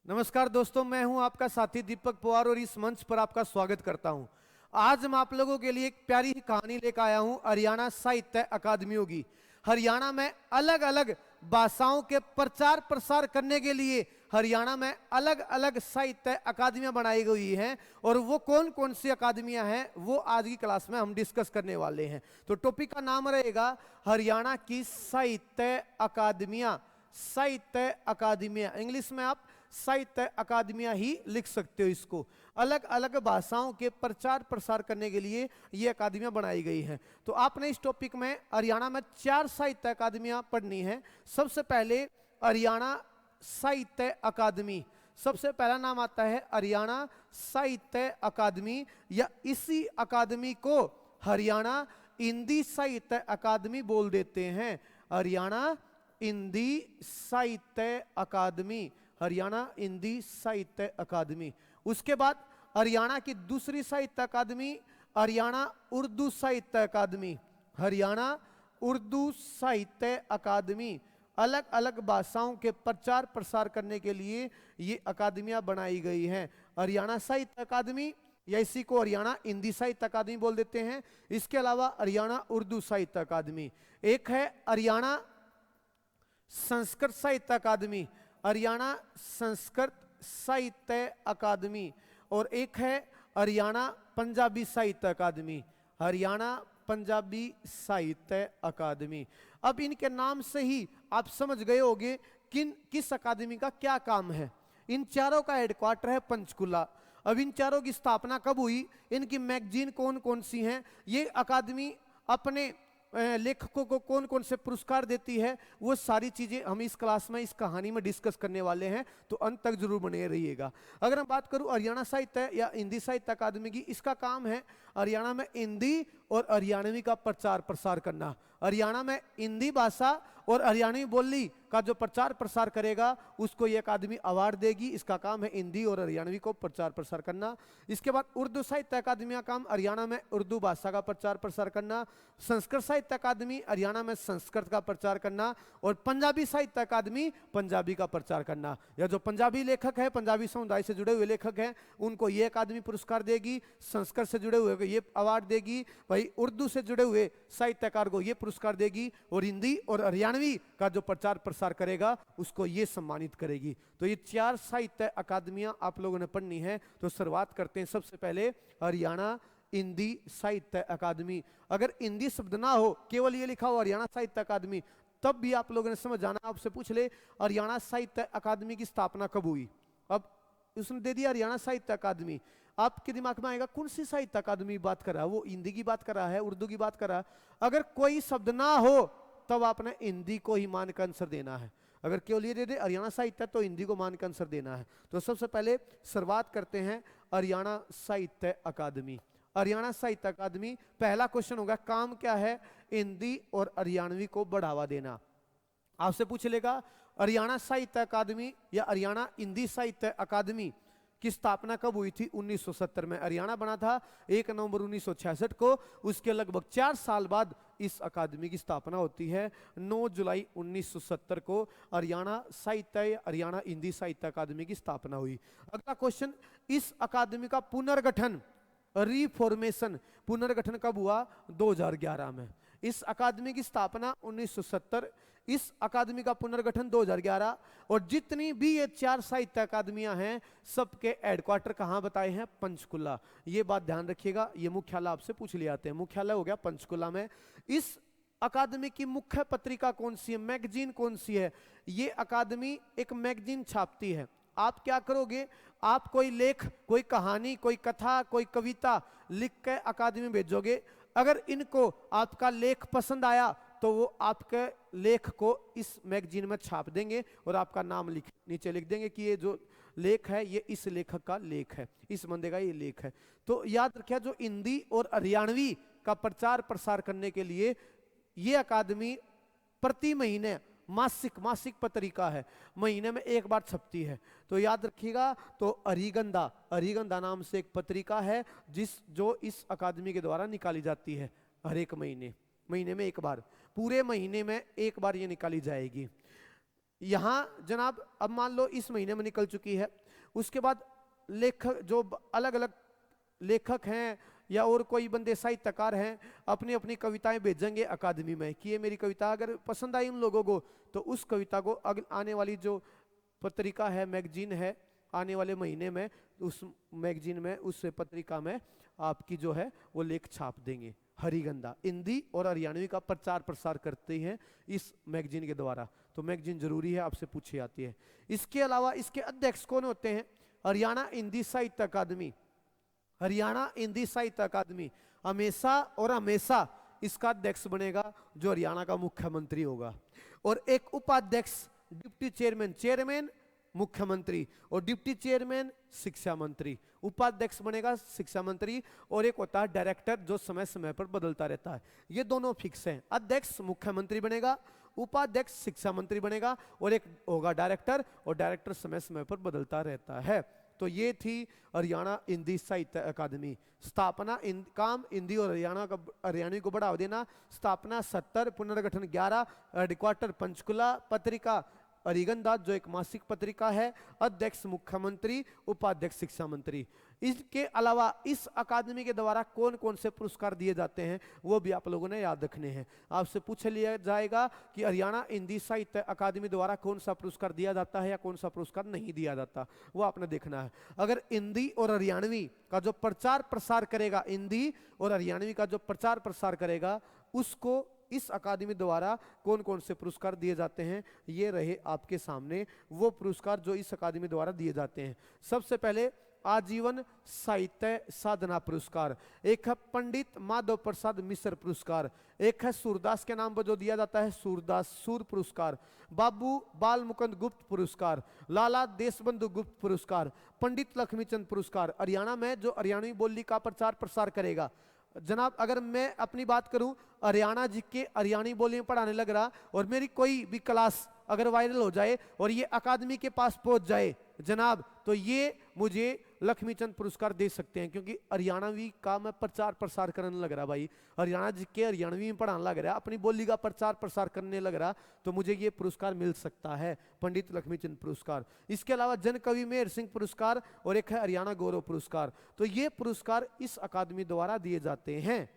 नमस्कार दोस्तों, मैं हूं आपका साथी दीपक पवार और इस मंच पर आपका स्वागत करता हूं। आज मैं आप लोगों के लिए एक प्यारी ही कहानी लेकर आया हूं हरियाणा साहित्य अकादमियों की। हरियाणा में अलग अलग भाषाओं के प्रचार प्रसार करने के लिए हरियाणा में अलग अलग साहित्य अकादमियां बनाई गई हैं और वो कौन कौन सी अकादमियां हैं वो आज की क्लास में हम डिस्कस करने वाले हैं। तो टॉपिक का नाम रहेगा हरियाणा की साहित्य अकादमियां। साहित्य अकादमियां इंग्लिश में आप साहित्य अकादमियां ही लिख सकते हो। इसको अलग अलग भाषाओं के प्रचार प्रसार करने के लिए ये अकादमियां बनाई गई हैं। तो आपने इस टॉपिक में हरियाणा में 4 साहित्य अकादमियां पढ़नी है। सबसे पहले हरियाणा साहित्य अकादमी, सबसे पहला नाम आता है हरियाणा साहित्य अकादमी, या इसी अकादमी को हरियाणा हिंदी साहित्य अकादमी बोल देते हैं। हरियाणा हिंदी साहित्य अकादमी, हरियाणा हिंदी साहित्य अकादमी। उसके बाद हरियाणा की दूसरी साहित्य अकादमी हरियाणा उर्दू साहित्य अकादमी। हरियाणा उर्दू साहित्य अकादमी अलग अलग भाषाओं के प्रचार प्रसार करने के लिए ये अकादमियां बनाई गई हैं। हरियाणा साहित्य अकादमी, या इसी को हरियाणा हिंदी साहित्य अकादमी बोल देते हैं। इसके अलावा हरियाणा उर्दू साहित्य अकादमी, एक है हरियाणा संस्कृत साहित्य अकादमी, हरियाणा संस्कृत साहित्य अकादमी, और एक है हरियाणा पंजाबी साहित्य अकादमी। हरियाणा पंजाबी साहित्य अकादमी। अब इनके नाम से ही आप समझ गए होंगे किस अकादमी का क्या काम है। इन चारों का हेडक्वार्टर है पंचकुला। अब इन चारों की स्थापना कब हुई, इनकी मैगजीन कौन कौन सी हैं, ये अकादमी अपने लेखकों को कौन कौन से पुरस्कार देती है, वो सारी चीजें हम इस क्लास में इस कहानी में डिस्कस करने वाले हैं। तो अंत तक जरूर बने रहिएगा। अगर हम बात करूं हरियाणा साहित्य या हिंदी साहित्य अकादमी की, इसका काम है हरियाणा में हिंदी और हरियाणवी का प्रचार प्रसार करना। हरियाणा में हिंदी भाषा और हरियाणवी बोली का जो प्रचार प्रसार करेगा उसको ये अकादमी अवार्ड देगी। इसका काम है हिंदी और हरियाणवी को प्रचार प्रसार करना। इसके बाद उर्दू साहित्य अकादमी का काम हरियाणा में उर्दू भाषा का प्रचार प्रसार करना। संस्कृत साहित्य अकादमी हरियाणा में संस्कृत का प्रचार करना। और पंजाबी साहित्य अकादमी पंजाबी का प्रचार करना। या जो पंजाबी लेखक है, पंजाबी समुदाय से जुड़े हुए लेखक हैं, उनको ये अकादमी पुरस्कार देगी। संस्कृत से जुड़े हुए को ये अवार्ड देगी। भाई उर्दू से जुड़े हुए साहित्यकार को ये पुरस्कार देगी। और हिंदी और हरियाणवी का जो प्रचार प्रसार करेगा उसको ये सम्मानित करेगी। तो ये 4 साहित्य अकादमियां आप लोगों ने पढ़नी है। तो शुरुआत करते हैं सबसे पहले हरियाणा हिंदी साहित्य अकादमी। अगर हिंदी शब्द ना हो, केवल ये लिखा हो हरियाणा साहित्य अकादमी, तब भी आप लोगों ने समझ जाना। आपसे पूछ ले हरियाणा साहित्य अकादमी की स्थापना कब हुई, अब उसने दे दिया हरियाणा साहित्य अकादमी, आपके दिमाग में आएगा कौन सी साहित्य अकादमी की बात कर रहा है, वो हिंदी की बात कर रहा है, उर्दू की बात कर रहा है। अगर कोई शब्द ना हो तब आपने हिंदी को ही मान कर आंसर देना है। अगर केवल ये दे दे हरियाणा साहित्य तो हिंदी को मान कर आंसर देना है। तो सबसे पहले शुरुआत करते हैं हरियाणा साहित्य अकादमी। हरियाणा साहित्य अकादमी, पहला क्वेश्चन होगा काम क्या है, हिंदी और हरियाणवी को बढ़ावा देना। आपसे पूछ लेगा हरियाणा साहित्य अकादमी या हरियाणा हिंदी साहित्य अकादमी की स्थापना कब हुई थी। 1970 में हरियाणा बना था 1 नवंबर 1966 को। उसके लगभग 4 साल बाद इस अकादमी की स्थापना होती है। 9 जुलाई 1970 को हरियाणा साहित्य हरियाणा हिंदी साहित्य अकादमी की स्थापना हुई। अगला क्वेश्चन, इस अकादमी का पुनर्गठन रिफॉर्मेशन पुनर्गठन कब हुआ, 2011 में। इस अकादमी की स्थापना 1970, इस अकादमी का पुनर्गठन 2011। और जितनी भी ये 4 साहित्य अकादमियां हैं सबके हेडक्वार्टर कहां बताए हैं, पंचकुला। ये बात ध्यान रखिएगा, ये मुख्यालय आपसे पूछ लिए जाते हैं। मुख्यालय हो गया पंचकुला में। इस अकादमी की मुख्य पत्रिका कौन सी है, मैगजीन कौन सी है, ये अकादमी एक मैगजीन छापती है। आप क्या करोगे, आप कोई लेख, कोई कहानी, कोई कथा, कोई कविता लिख के अकादमी में भेजोगे। अगर इनको आपका लेख पसंद आया तो वो आपके लेख को इस मैगजीन में छाप देंगे और आपका नाम नीचे लिख देंगे कि ये जो लेख है ये इस लेखक का लेख है, इस बंदे का ये लेख है। तो याद रखिए, जो हिंदी और हरियाणवी का प्रचार प्रसार करने के लिए ये अकादमी प्रति महीने मासिक पत्रिका है, महीने में एक बार छपती है। तो याद रखिएगा। तो हरिगंधा नाम से एक पत्रिका है जो इस अकादमी के द्वारा निकाली जाती है। हर एक महीने में एक बार, पूरे महीने में एक बार ये निकाली जाएगी। यहाँ जनाब अब मान लो इस महीने में निकल चुकी है, उसके बाद लेखक जो अलग अलग लेखक हैं या और कोई बंदे साहित्यकार हैं अपनी अपनी कविताएं भेजेंगे अकादमी में कि ये मेरी कविता अगर पसंद आई उन लोगों को तो उस कविता को आने वाली जो पत्रिका है, मैगजीन है, आने वाले महीने में उस मैगजीन में, उस पत्रिका में आपकी जो है वो लेख छाप देंगे। हरिगंधा हिंदी और हरियाणवी का प्रचार प्रसार करते हैं इस मैगजीन के द्वारा, तो मैगजीन जरूरी है, आपसे पूछी जाती है। इसके अलावा इसके अध्यक्ष कौन होते हैं? हरियाणा हिंदी साहित्य अकादमी, हरियाणा हिंदी साहित्य अकादमी हमेशा और हमेशा इसका अध्यक्ष बनेगा जो हरियाणा का मुख्यमंत्री होगा, और एक उपाध्यक्ष डिप्टी चेयरमैन, चेयरमैन मुख्यमंत्री और डिप्टी चेयरमैन शिक्षा मंत्री, उपाध्यक्ष बनेगा शिक्षा मंत्री, और एक होता है डायरेक्टर जो समय समय पर बदलता रहता है। ये दोनों फिक्स हैं, अध्यक्ष मुख्यमंत्री बनेगा, उपाध्यक्ष शिक्षा मंत्री बनेगा, और एक होगा डायरेक्टर, और डायरेक्टर समय समय पर बदलता रहता है। तो ये थी हरियाणा हिंदी साहित्य अकादमी। स्थापना काम हिंदी और हरियाणवी को बढ़ावा देना, स्थापना 70, पुनर्गठन 11, हेडक्वार्टर पंचकुला, पत्रिका हरिगंधा जो एक मासिक पत्रिका है, अध्यक्ष मुख्यमंत्री, उपाध्यक्ष शिक्षा मंत्री। इसके अलावा इस अकादमी के द्वारा कौन कौन से पुरस्कार दिए जाते हैं वो भी आप लोगों ने याद रखने हैं। आपसे पूछ लिया जाएगा कि हरियाणा हिंदी साहित्य अकादमी द्वारा कौन सा पुरस्कार दिया जाता है या कौन सा पुरस्कार नहीं दिया जाता, वो आपने देखना है। अगर हिंदी और हरियाणवी का जो प्रचार प्रसार करेगा, हिंदी और हरियाणवी का जो प्रचार प्रसार करेगा, उसको इस अकादमी द्वारा कौन कौन से पुरस्कार दिए जाते हैं, ये रहे आपके सामने वो पुरस्कार जो इस अकादमी द्वारा दिए जाते हैं। सबसे पहले आजीवन साहित्य साधना पुरस्कार, एक है पंडित माधव प्रसाद मिश्र पुरस्कार, एक है सूरदास के नाम पर जो दिया जाता है सूरदास सूर पुरस्कार, बाबू बाल मुकुंद गुप्त पुरस्कार, लाला देशबंधु गुप्त पुरस्कार, पंडित लक्ष्मीचंद पुरस्कार। हरियाणा में जो हरियाणवी बोली का प्रचार प्रसार करेगा, जनाब अगर मैं अपनी बात करूं, हरियाणा जी के हरियाणवी बोली में पढ़ाने लग रहा और मेरी कोई भी क्लास अगर वायरल हो जाए और ये अकादमी के पास पहुंच जाए जनाब, तो ये मुझे लक्ष्मीचंद पुरस्कार दे सकते हैं, क्योंकि हरियाणवी का मैं प्रचार प्रसार करने लग रहा भाई, हरियाणा जी के हरियाणवी में पढ़ाने लग रहा, अपनी बोली का प्रचार प्रसार करने लग रहा, तो मुझे ये पुरस्कार मिल सकता है, पंडित लक्ष्मीचंद पुरस्कार। इसके अलावा जन कवि मेहर सिंह पुरस्कार और एक है हरियाणा गौरव पुरस्कार। तो ये पुरस्कार इस अकादमी द्वारा दिए जाते हैं।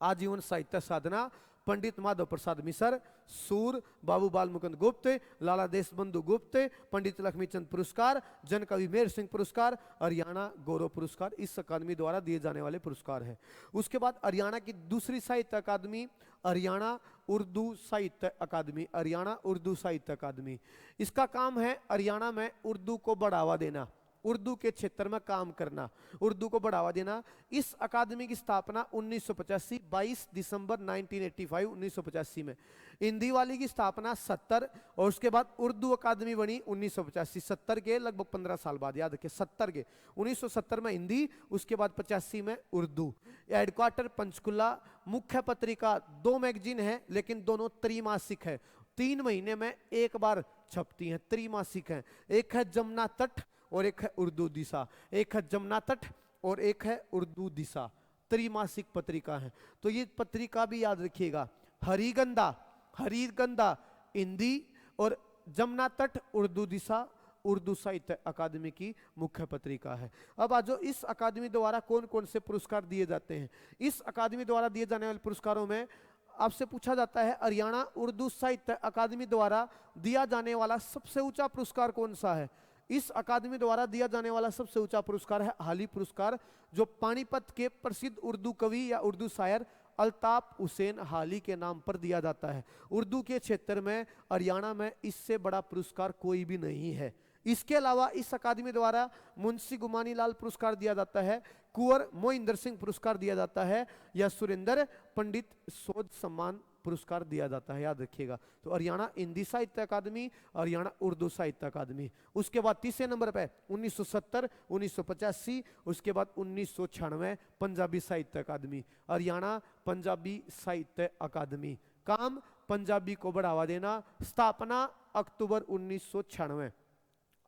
आजीवन साहित्य साधना पंडित माधव प्रसाद मिश्र, सूर बाबू बाल मुकुंद गुप्त, लाला देशबंधु गुप्त, पंडित लक्ष्मीचंद पुरस्कार, जन कवि मेहर सिंह पुरस्कार, हरियाणा गौरव पुरस्कार इस अकादमी द्वारा दिए जाने वाले पुरस्कार है। उसके बाद हरियाणा की दूसरी साहित्य अकादमी हरियाणा उर्दू साहित्य अकादमी, हरियाणा उर्दू साहित्य अकादमी, इसका काम है हरियाणा में उर्दू को बढ़ावा देना, उर्दू के क्षेत्र में काम करना, उर्दू को बढ़ावा देना। इस अकादमी की स्थापना 1985 22 दिसंबर 1985 1985 में, हिंदी वाली की स्थापना 70 और उसके बाद उर्दू अकादमी बनी 1985, 70 के लगभग 15 साल बाद, याद रखिए 70 के, 1970 में हिंदी, उसके बाद 85 में उर्दू। हेडक्वार्टर पंचकुला, मुख्य पत्रिका 2 मैगजीन है लेकिन दोनों त्रैमासिक है, 3 महीने में एक बार छपती हैं, त्रैमासिक है। एक है जमुना तट और एक है उर्दू दिशा, एक है जमुना तट और एक है उर्दू दिशा, त्रैमासिक पत्रिका है। तो ये पत्रिका भी याद रखिएगा, हरिगंधा, हरिगंधा हिंदी और जमुना तट उर्दू दिशा उर्दू साहित्य अकादमी की मुख्य पत्रिका है। अब आज इस अकादमी द्वारा कौन कौन से पुरस्कार दिए जाते हैं। इस अकादमी द्वारा दिए जाने वाले पुरस्कारों में आपसे पूछा जाता है हरियाणा उर्दू साहित्य अकादमी द्वारा दिया जाने वाला सबसे ऊंचा पुरस्कार कौन सा है। इस अकादमी द्वारा दिया जाने वाला सबसे ऊंचा पुरस्कार है हाली पुरस्कार, जो पानीपत के प्रसिद्ध उर्दू कवि या उर्दू शायर अल्ताफ हुसैन हाली के नाम पर दिया जाता है। उर्दू के क्षेत्र में हरियाणा में इससे बड़ा पुरस्कार कोई भी नहीं है। इसके अलावा इस अकादमी द्वारा मुंशी गुमानी लाल पुरस्कार दिया जाता है, कुंवर मोहिंदर सिंह पुरस्कार दिया जाता है या सुरेंद्र पंडित शोध सम्मान पुरस्कार दिया जाता है, याद रखिएगा। तो हरियाणा हिंदी साहित्य अकादमी, हरियाणा उर्दू साहित्य अकादमी। उसके बाद तीसरे नंबर पे 1970, 1985, उसके बाद 1996 पंजाबी साहित्य अकादमी, हरियाणा पंजाबी साहित्य अकादमी। काम पंजाबी को बढ़ावा देना, स्थापना अक्टूबर 1996,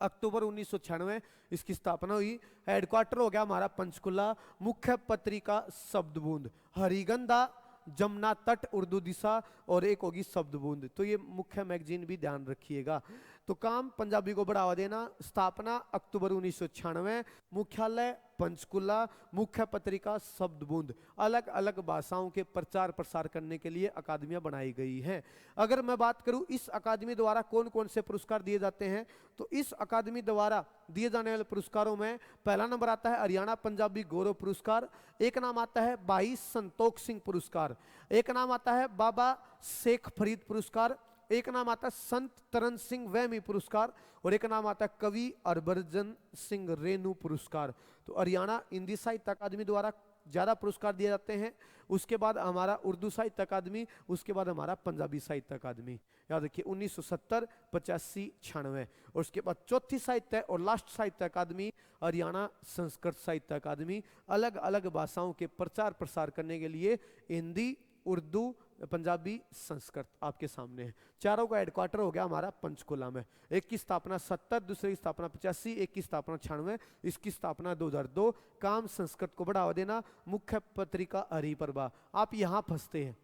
अक्टूबर 1996 इसकी स्थापना हुई। हेडक्वार्टर हो गया हमारा पंचकुला, मुख्य पत्रिका शब्दबूंद। हरिगंधा जमुना तट उर्दू दिशा, और एक होगी शब्द बूंद। तो ये मुख्य मैगजीन भी ध्यान रखिएगा। तो काम पंजाबी को बढ़ावा देना, स्थापना अक्टूबर 1996, मुख्यालय पंचकुला, मुख्य पत्रिका शब्द बूंद। अलग अलग भाषाओं के प्रचार प्रसार करने के लिए अकादमियां बनाई गई हैं। अगर मैं बात करूं इस अकादमी द्वारा कौन कौन से पुरस्कार दिए जाते हैं, तो इस अकादमी द्वारा दिए जाने वाले पुरस्कारों में पहला नंबर आता है हरियाणा पंजाबी गौरव पुरस्कार, एक नाम आता है भाई संतोख सिंह पुरस्कार, एक नाम आता है बाबा शेख फरीद पुरस्कार, एक नाम आता है संत तरन सिंह वहमी पुरस्कार, और एक नाम आता है कवि हरभजन सिंह रेणु पुरस्कार। तो हरियाणा हिंदी साहित्य अकादमी द्वारा ज्यादा पुरस्कार दिए जाते हैं, उसके बाद हमारा उर्दू साहित्य अकादमी, उसके बाद हमारा पंजाबी साहित्य अकादमी। याद रखिए 1970, 85, 96, और उसके बाद चौथी साहित्य और लास्ट साहित्य अकादमी हरियाणा संस्कृत साहित्य अकादमी। अलग अलग भाषाओं के प्रचार प्रसार करने के लिए हिंदी, उर्दू, पंजाबी, संस्कृत आपके सामने है। चारों का हेडक्वार्टर हो गया हमारा पंचकुला में। एक की स्थापना 70, दूसरे की स्थापना 85, एक की स्थापना 96, इसकी स्थापना 2002। काम संस्कृत को बढ़ावा देना, मुख्य पत्रिका हरिप्रभा। आप यहाँ फंसते हैं,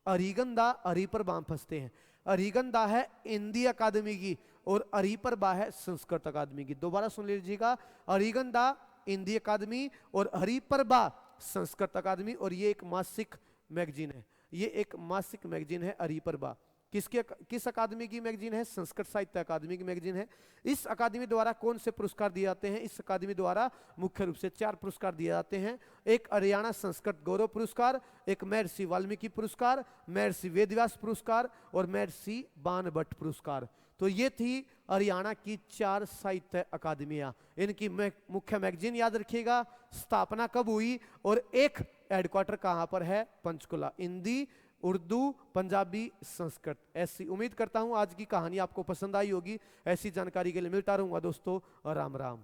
हरिगंधा हरिप्रभा फंसते हैं। हरिगंधा है हिंदी अकादमी की और हरिप्रभा है संस्कृत अकादमी की। दोबारा सुन लीजिएगा, हरिगंधा हिंदी अकादमी और हरिप्रभा संस्कृत अकादमी, और ये एक मासिक मैगजीन है। ये एक मासिक मैगजीन है हरिप्रभा। किस अकादमी की मैगजीन है? संस्कृत साहित्य अकादमी की मैगजीन है। इस अकादमी द्वारा कौन से पुरस्कार दिए जाते हैं? इस अकादमी द्वारा मुख्य रूप से 4 पुरस्कार दिए जाते हैं। एक हरियाणा संस्कृत गौरव पुरस्कार, एक महर्षि वाल्मीकि पुरस्कार, महर्षि वेदव्यास पुरस्कार और महर्षि बाणभट्ट पुरस्कार। तो ये थी हरियाणा की 4 साहित्य अकादमियां। इनकी मुख्य मैगजीन याद रखिएगा, स्थापना कब हुई और एक हेडक्वार्टर कहां पर है? पंचकुला। हिंदी, उर्दू, पंजाबी, संस्कृत। ऐसी उम्मीद करता हूं आज की कहानी आपको पसंद आई होगी। ऐसी जानकारी के लिए मिलता रहूंगा दोस्तों। राम राम।